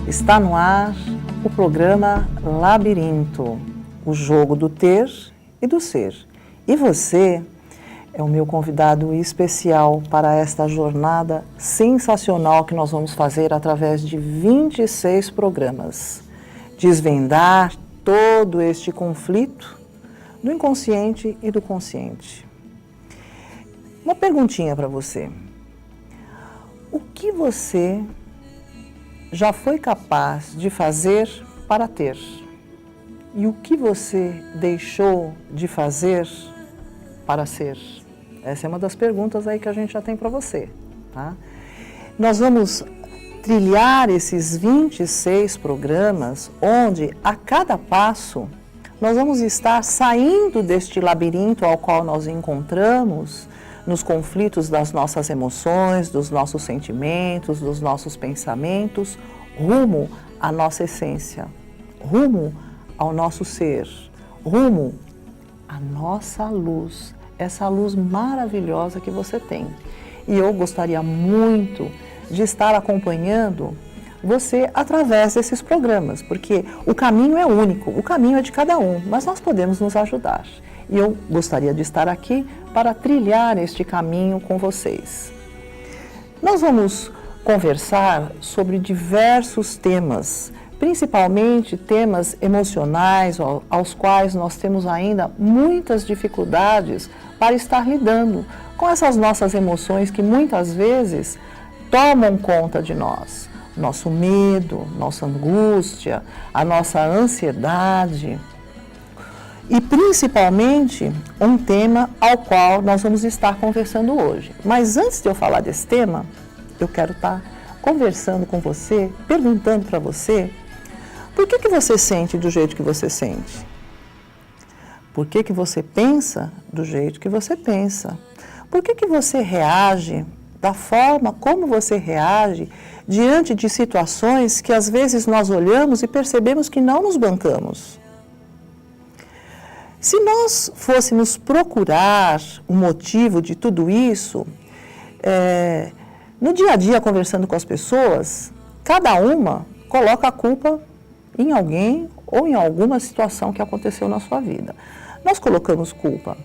Está no ar o programa Labirinto, o jogo do ter e do ser. E você é o meu convidado especial para esta jornada sensacional que nós vamos fazer através de 26 programas. Desvendar todo este conflito do inconsciente e do consciente. Uma perguntinha para você. O que você já foi capaz de fazer para ter? E o que você deixou de fazer para ser? Essa é uma das perguntas aí que a gente já tem para você, tá? Nós vamos trilhar esses 26 programas, onde a cada passo nós vamos estar saindo deste labirinto ao qual nós encontramos nos conflitos das nossas emoções, dos nossos sentimentos, dos nossos pensamentos, rumo à nossa essência, rumo ao nosso ser, rumo à nossa luz, essa luz maravilhosa que você tem. E eu gostaria muito de estar acompanhando você através desses programas, porque o caminho é único, o caminho é de cada um, mas nós podemos nos ajudar. E eu gostaria de estar aqui para trilhar este caminho com vocês. Nós vamos conversar sobre diversos temas, principalmente temas emocionais, aos quais nós temos ainda muitas dificuldades para estar lidando com essas nossas emoções que muitas vezes tomam conta de nós. Nosso medo, nossa angústia, a nossa ansiedade. E principalmente um tema ao qual nós vamos estar conversando hoje. Mas antes de eu falar desse tema, eu quero estar conversando com você, perguntando para você, por que você sente do jeito que você sente? Por que você pensa do jeito que você pensa? Por que você reage da forma como você reage diante de situações que às vezes nós olhamos e percebemos que não nos bancamos? Se nós fôssemos procurar o motivo de tudo isso, no dia a dia, conversando com as pessoas, cada uma coloca a culpa em alguém ou em alguma situação que aconteceu na sua vida. Nós colocamos culpa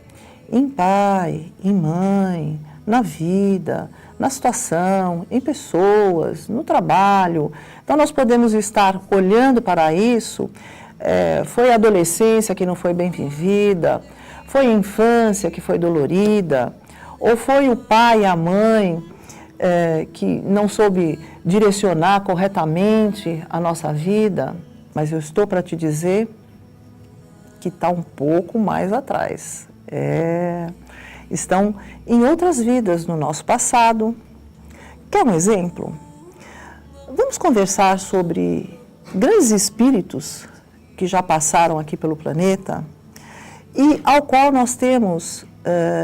em pai, em mãe, na vida, na situação, em pessoas, no trabalho. Então, nós podemos estar olhando para isso. Foi a adolescência que não foi bem vivida, foi a infância que foi dolorida, ou foi o pai e a mãe que não soube direcionar corretamente a nossa vida. Mas eu estou para te dizer que está um pouco mais atrás. Estão em outras vidas no nosso passado. Quer um exemplo? Vamos conversar sobre grandes espíritos que já passaram aqui pelo planeta e ao qual nós temos,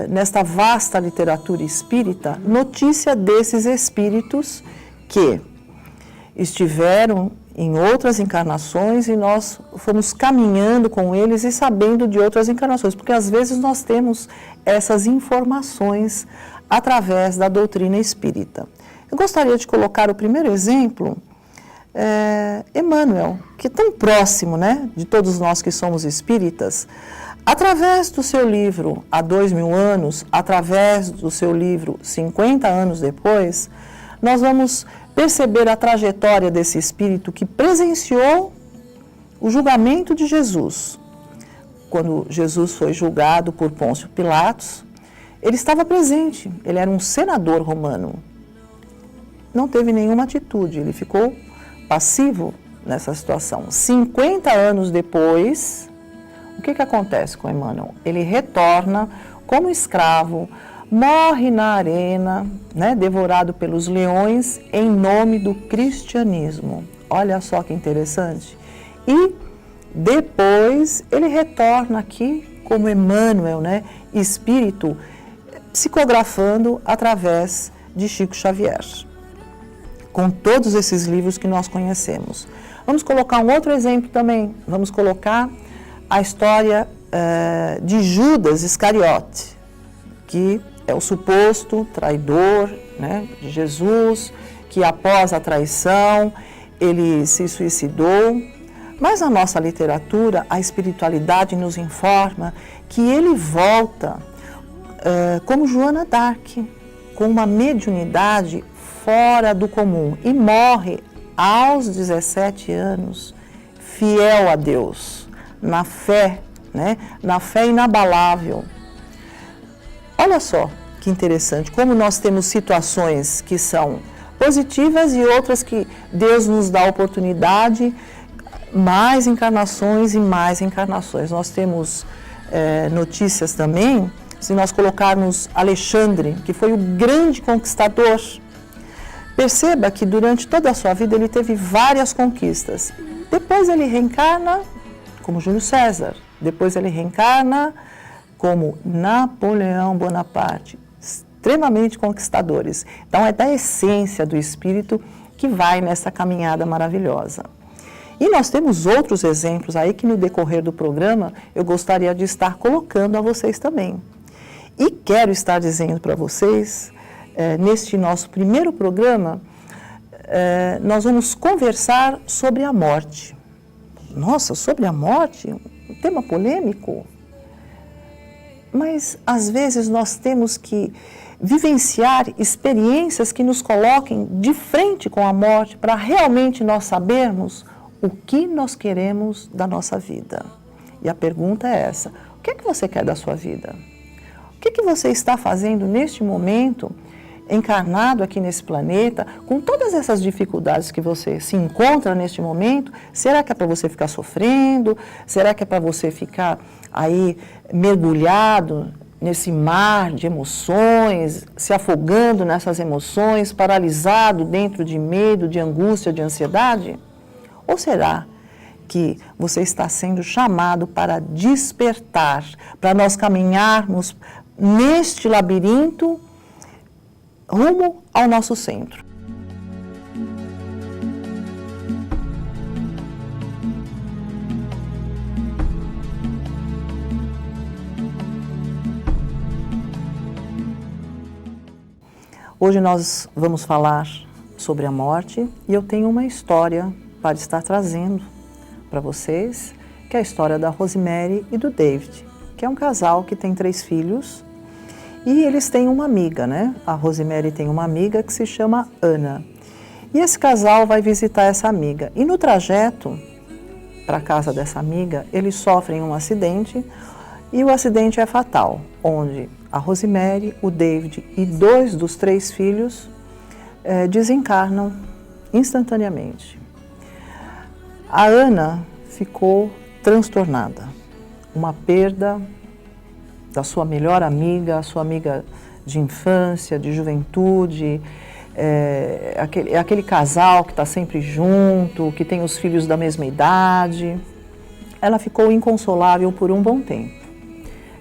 nesta vasta literatura espírita, notícia desses espíritos que estiveram em outras encarnações e nós fomos caminhando com eles e sabendo de outras encarnações, porque às vezes nós temos essas informações através da doutrina espírita. Eu gostaria de colocar o primeiro exemplo, Emmanuel, que é tão próximo, né, de todos nós que somos espíritas, através do seu livro Há 2000 anos, através do seu livro 50 anos depois, nós vamos perceber a trajetória desse espírito que presenciou o julgamento de Jesus. Quando Jesus foi julgado por Pôncio Pilatos, ele estava presente, ele era um senador romano. Não teve nenhuma atitude, ele ficou passivo nessa situação. 50 anos depois, o que acontece com Emmanuel? Ele retorna como escravo, morre na arena, né, devorado pelos leões, em nome do cristianismo. Olha só que interessante. E depois ele retorna aqui como Emmanuel, né, espírito, psicografando através de Chico Xavier, com todos esses livros que nós conhecemos. Vamos colocar um outro exemplo também. Vamos colocar a história de Judas Iscariote, que é o suposto traidor, né, de Jesus, que após a traição, ele se suicidou, mas na nossa literatura, a espiritualidade nos informa que ele volta como Joana d'Arc, com uma mediunidade fora do comum, e morre aos 17 anos, fiel a Deus, na fé, né? Na fé inabalável. Olha só que interessante, como nós temos situações que são positivas e outras que Deus nos dá oportunidade, mais encarnações e mais encarnações. Nós temos notícias também, se nós colocarmos Alexandre, que foi o grande conquistador. Perceba que durante toda a sua vida ele teve várias conquistas. Depois ele reencarna como Júlio César, depois ele reencarna como Napoleão Bonaparte, extremamente conquistadores. Então é da essência do espírito que vai nessa caminhada maravilhosa. E nós temos outros exemplos aí que no decorrer do programa eu gostaria de estar colocando a vocês também. E quero estar dizendo para vocês, neste nosso primeiro programa, nós vamos conversar sobre a morte. Nossa, sobre a morte? Um tema polêmico? Mas às vezes nós temos que vivenciar experiências que nos coloquem de frente com a morte para realmente nós sabermos o que nós queremos da nossa vida. E a pergunta é essa: o que é que você quer da sua vida? O que é que você está fazendo neste momento, encarnado aqui nesse planeta, com todas essas dificuldades que você se encontra neste momento? Será que é para você ficar sofrendo? Será que é para você ficar aí mergulhado nesse mar de emoções, se afogando nessas emoções, paralisado dentro de medo, de angústia, de ansiedade? Ou será que você está sendo chamado para despertar, para nós caminharmos neste labirinto rumo ao nosso centro? Hoje nós vamos falar sobre a morte e eu tenho uma história para estar trazendo para vocês, que é a história da Rosemary e do David, que é um casal que tem 3 filhos e eles têm uma amiga, né? A Rosemary tem uma amiga que se chama Ana. E esse casal vai visitar essa amiga. E no trajeto para a casa dessa amiga, eles sofrem um acidente e o acidente é fatal, onde a Rosemary, o David e 2 dos 3 filhos desencarnam instantaneamente. A Ana ficou transtornada, uma perda da sua melhor amiga, a sua amiga de infância, de juventude, aquele casal que está sempre junto, que tem os filhos da mesma idade. Ela ficou inconsolável por um bom tempo.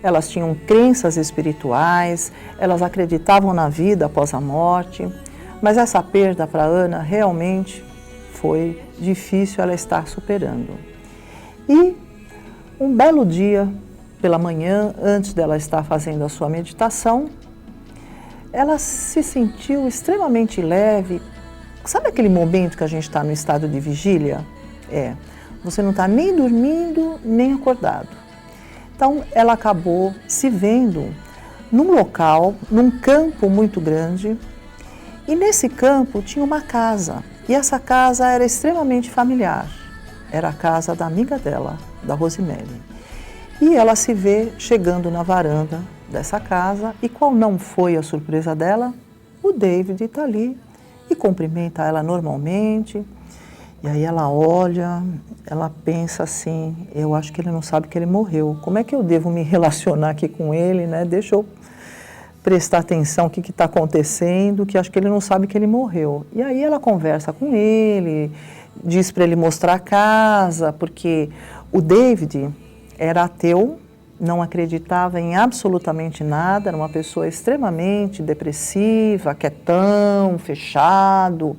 Elas tinham crenças espirituais, elas acreditavam na vida após a morte, mas essa perda para Ana realmente foi difícil ela estar superando. E um belo dia, pela manhã, antes dela estar fazendo a sua meditação, ela se sentiu extremamente leve. Sabe aquele momento que a gente está no estado de vigília? Você não está nem dormindo, nem acordado. Então, ela acabou se vendo num local, num campo muito grande, e nesse campo tinha uma casa. E essa casa era extremamente familiar. Era a casa da amiga dela, da Rosemary. E ela se vê chegando na varanda dessa casa, e qual não foi a surpresa dela? O David está ali e cumprimenta ela normalmente. E aí ela olha, ela pensa assim: eu acho que ele não sabe que ele morreu. Como é que eu devo me relacionar aqui com ele, né? Deixa eu prestar atenção o que está acontecendo, que acho que ele não sabe que ele morreu. E aí ela conversa com ele, diz para ele mostrar a casa, porque o David era ateu, não acreditava em absolutamente nada, era uma pessoa extremamente depressiva, quietão, fechado.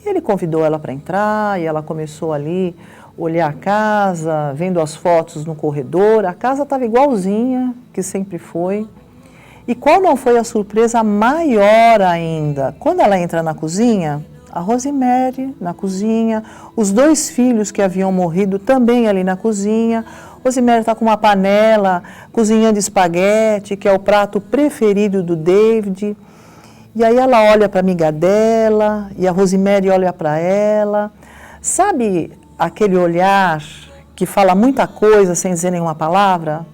E ele convidou ela para entrar e ela começou ali a olhar a casa, vendo as fotos no corredor. A casa estava igualzinha que sempre foi. E qual não foi a surpresa maior ainda? Quando ela entra na cozinha, a Rosemary na cozinha, os 2 filhos que haviam morrido também ali na cozinha. Rosemary está com uma panela, cozinhando espaguete, que é o prato preferido do David. E aí ela olha para a amiga dela, e a Rosemary olha para ela. Sabe aquele olhar que fala muita coisa sem dizer nenhuma palavra?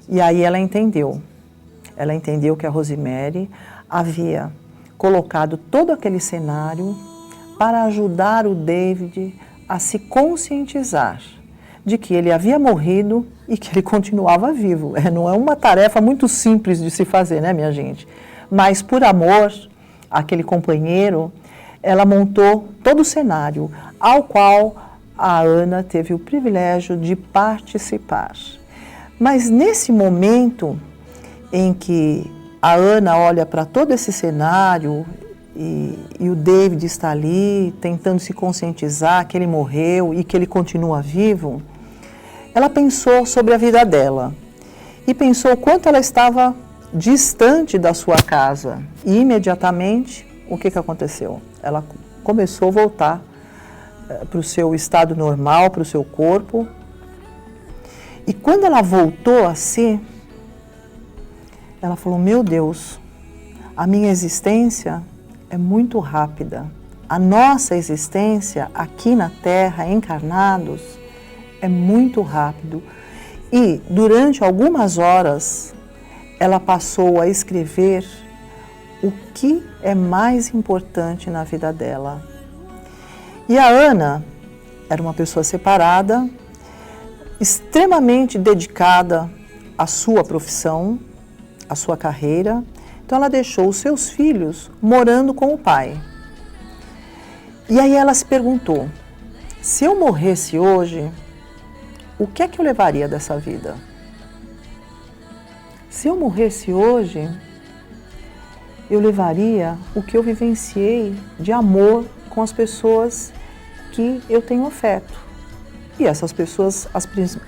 E aí ela entendeu. Ela entendeu que a Rosemary havia colocado todo aquele cenário para ajudar o David a se conscientizar de que ele havia morrido e que ele continuava vivo. Não é uma tarefa muito simples de se fazer, né, minha gente? Mas por amor àquele companheiro, ela montou todo o cenário, ao qual a Ana teve o privilégio de participar. Mas nesse momento em que a Ana olha para todo esse cenário e o David está ali tentando se conscientizar que ele morreu e que ele continua vivo, ela pensou sobre a vida dela e pensou o quanto ela estava distante da sua casa. E imediatamente, o que aconteceu? Ela começou a voltar para o seu estado normal, para o seu corpo. E quando ela voltou a si, ela falou: meu Deus, a minha existência é muito rápida. A nossa existência aqui na Terra, encarnados, é muito rápido. E durante algumas horas, ela passou a escrever o que é mais importante na vida dela. E a Ana era uma pessoa separada, extremamente dedicada à sua profissão, à sua carreira. Então ela deixou os seus filhos morando com o pai. E aí ela se perguntou: se eu morresse hoje, o que é que eu levaria dessa vida? Se eu morresse hoje, eu levaria o que eu vivenciei de amor com as pessoas que eu tenho afeto. E essas pessoas,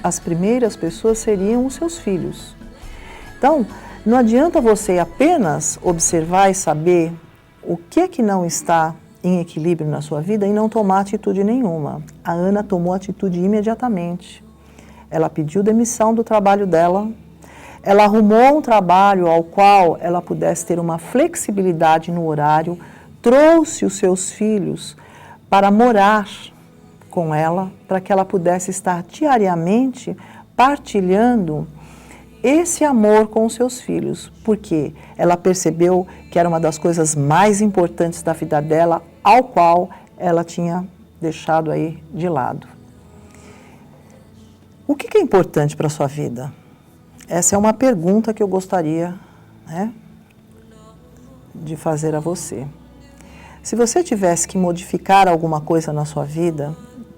as primeiras pessoas seriam os seus filhos. Então, não adianta você apenas observar e saber o que é que não está em equilíbrio na sua vida e não tomar atitude nenhuma. A Ana tomou atitude imediatamente. Ela pediu demissão do trabalho dela. Ela arrumou um trabalho ao qual ela pudesse ter uma flexibilidade no horário, trouxe os seus filhos para morar com ela, para que ela pudesse estar diariamente partilhando esse amor com os seus filhos, porque ela percebeu que era uma das coisas mais importantes da vida dela, ao qual ela tinha deixado aí de lado. O que é importante para a sua vida? Essa é uma pergunta que eu gostaria, de fazer a você. Se você tivesse que modificar alguma coisa na sua vida,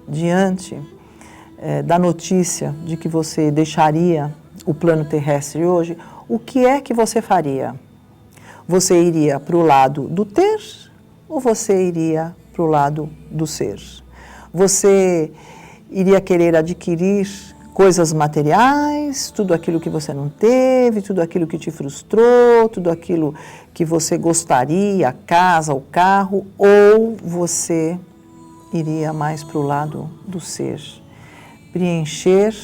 diante da notícia de que você deixaria o plano terrestre hoje, o que é que você faria? Você iria para o lado do ter ou você iria para o lado do ser? Você iria querer adquirir coisas materiais, tudo aquilo que você não teve, tudo aquilo que te frustrou, tudo aquilo que você gostaria, a casa, o carro, ou você iria mais para o lado do ser? Preencher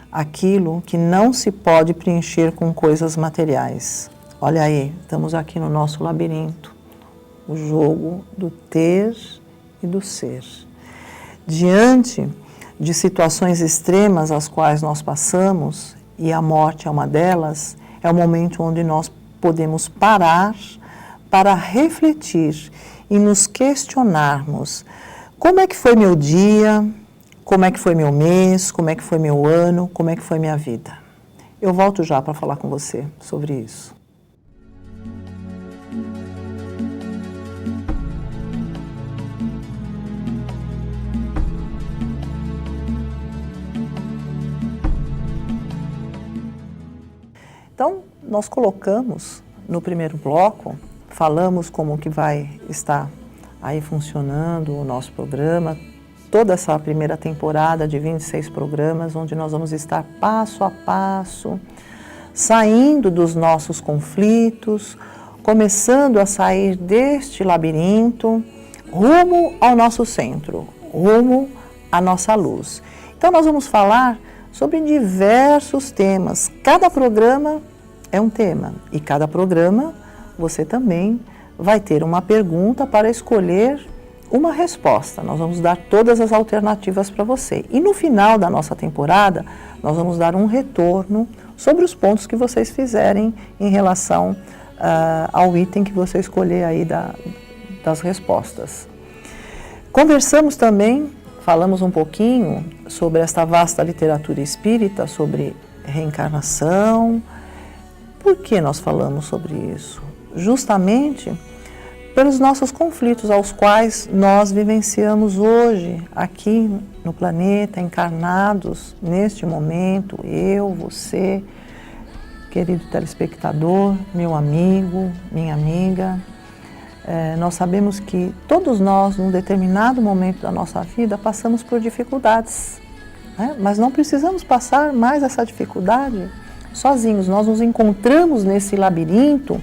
aquilo que não se pode preencher com coisas materiais. Olha aí, estamos aqui no nosso labirinto, o jogo do ter e do ser. Diante de situações extremas às quais nós passamos, e a morte é uma delas, é o momento onde nós podemos parar para refletir e nos questionarmos: como é que foi meu dia, como é que foi meu mês, como é que foi meu ano, como é que foi minha vida? Eu volto já para falar com você sobre isso. Então, nós colocamos no primeiro bloco, falamos como que vai estar aí funcionando o nosso programa, toda essa primeira temporada de 26 programas, onde nós vamos estar passo a passo, saindo dos nossos conflitos, começando a sair deste labirinto, rumo ao nosso centro, rumo à nossa luz. Então nós vamos falar sobre diversos temas. Cada programa é um tema e cada programa você também vai ter uma pergunta para escolher uma resposta. Nós vamos dar todas as alternativas para você. E no final da nossa temporada, nós vamos dar um retorno sobre os pontos que vocês fizerem em relação ao item que você escolher aí das respostas. Conversamos também, falamos um pouquinho sobre esta vasta literatura espírita, sobre reencarnação. Por que nós falamos sobre isso? Justamente pelos nossos conflitos aos quais nós vivenciamos hoje, aqui no planeta, encarnados neste momento, eu, você, querido telespectador, meu amigo, minha amiga. Nós sabemos que todos nós, num determinado momento da nossa vida, passamos por dificuldades, né? Mas não precisamos passar mais essa dificuldade sozinhos. Nós nos encontramos nesse labirinto,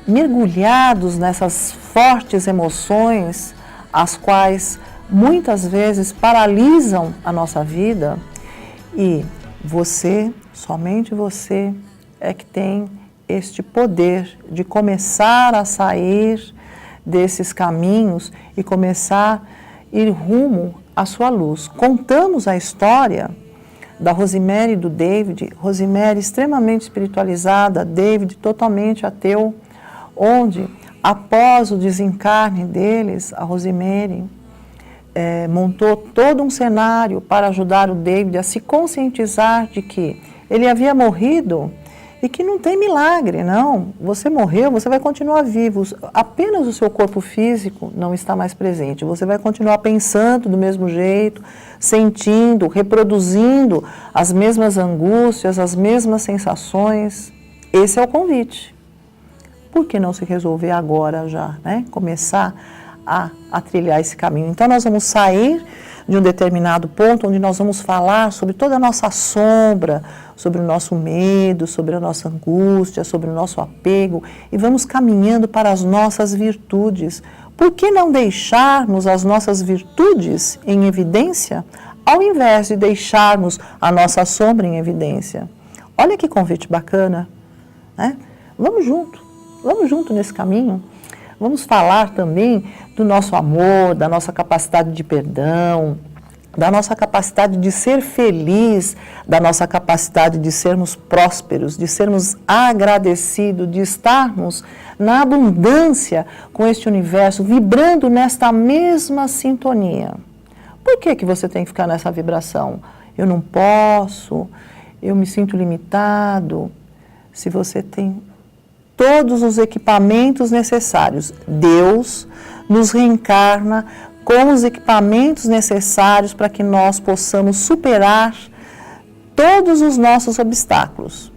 mergulhados nessas fortes emoções, as quais muitas vezes paralisam a nossa vida, e você, somente você, é que tem este poder de começar a sair desses caminhos e começar a ir rumo à sua luz. Contamos a história da Rosemary e do David, Rosemary extremamente espiritualizada, David totalmente ateu, onde, após o desencarne deles, a Rosemary montou todo um cenário para ajudar o David a se conscientizar de que ele havia morrido e que não tem milagre, não. Você morreu, você vai continuar vivo, apenas o seu corpo físico não está mais presente. Você vai continuar pensando do mesmo jeito, sentindo, reproduzindo as mesmas angústias, as mesmas sensações. Esse é o convite. Por que não se resolver agora já, né? Começar a trilhar esse caminho. Então nós vamos sair de um determinado ponto onde nós vamos falar sobre toda a nossa sombra, sobre o nosso medo, sobre a nossa angústia, sobre o nosso apego, e vamos caminhando para as nossas virtudes. Por que não deixarmos as nossas virtudes em evidência, ao invés de deixarmos a nossa sombra em evidência? Olha que convite bacana, né? Vamos junto nesse caminho. Vamos falar também do nosso amor, da nossa capacidade de perdão, da nossa capacidade de ser feliz, da nossa capacidade de sermos prósperos, de sermos agradecidos, de estarmos na abundância com este universo, vibrando nesta mesma sintonia. Por que você tem que ficar nessa vibração? Eu não posso, eu me sinto limitado. Se você tem todos os equipamentos necessários, Deus nos reencarna com os equipamentos necessários para que nós possamos superar todos os nossos obstáculos.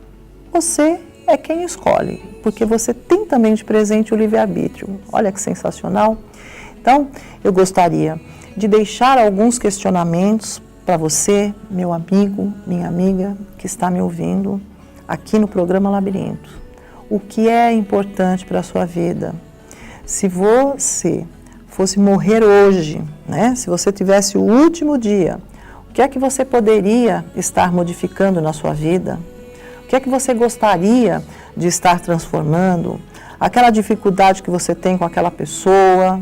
Você é quem escolhe, porque você tem também de presente o livre-arbítrio. Olha que sensacional. Então, eu gostaria de deixar alguns questionamentos para você, meu amigo, minha amiga, que está me ouvindo aqui no programa Labirinto. O que é importante para a sua vida? Se você fosse morrer hoje, né? Se você tivesse o último dia, o que é que você poderia estar modificando na sua vida? O que é que você gostaria de estar transformando? Aquela dificuldade que você tem com aquela pessoa,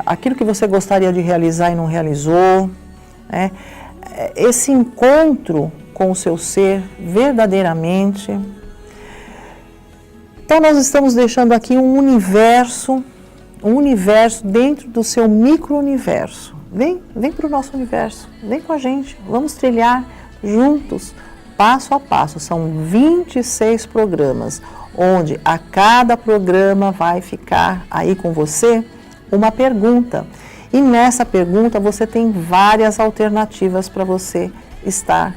aquilo que você gostaria de realizar e não realizou, né? Esse encontro com o seu ser verdadeiramente. Então nós estamos deixando aqui um universo dentro do seu micro-universo. Vem para o nosso universo, vem com a gente, vamos trilhar juntos, passo a passo. São 26 programas, onde a cada programa vai ficar aí com você uma pergunta. E nessa pergunta você tem várias alternativas para você estar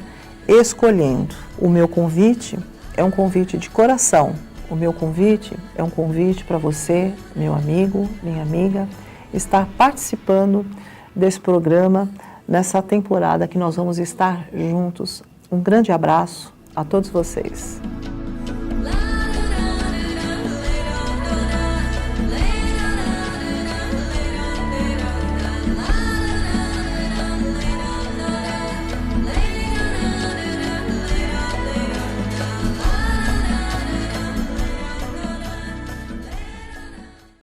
escolhendo. O meu convite é um convite de coração. O meu convite é um convite para você, meu amigo, minha amiga, estar participando desse programa, nessa temporada que nós vamos estar juntos. Um grande abraço a todos vocês.